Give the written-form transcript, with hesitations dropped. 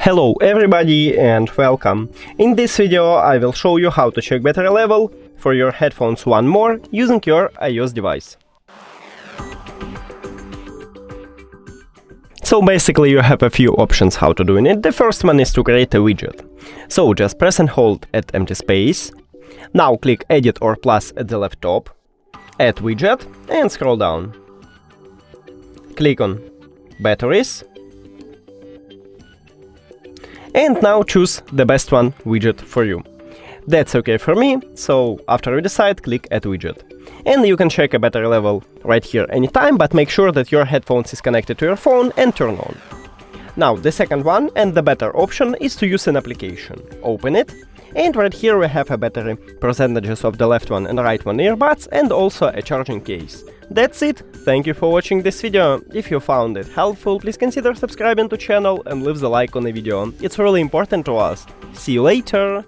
Hello everybody and welcome! In this video I will show you how to check battery level for your headphones 1More using your iOS device. So basically you have a few options how to do it. The first one is to create a widget. So just press and hold at empty space. Now click edit or plus at the left top, add widget and scroll down. Click on batteries. And now choose the best one widget for you. That's okay for me, so after you decide, click Add Widget. And you can check a battery level right here anytime, but make sure that your headphones is connected to your phone and turn on. Now the second one and the better option is to use an application. Open it, and right here we have a battery percentages of the left one and right one earbuds and also a charging case. That's it. Thank you for watching this video. If you found it helpful, please consider subscribing to channel and leave the like on the video. It's really important to us. See you later!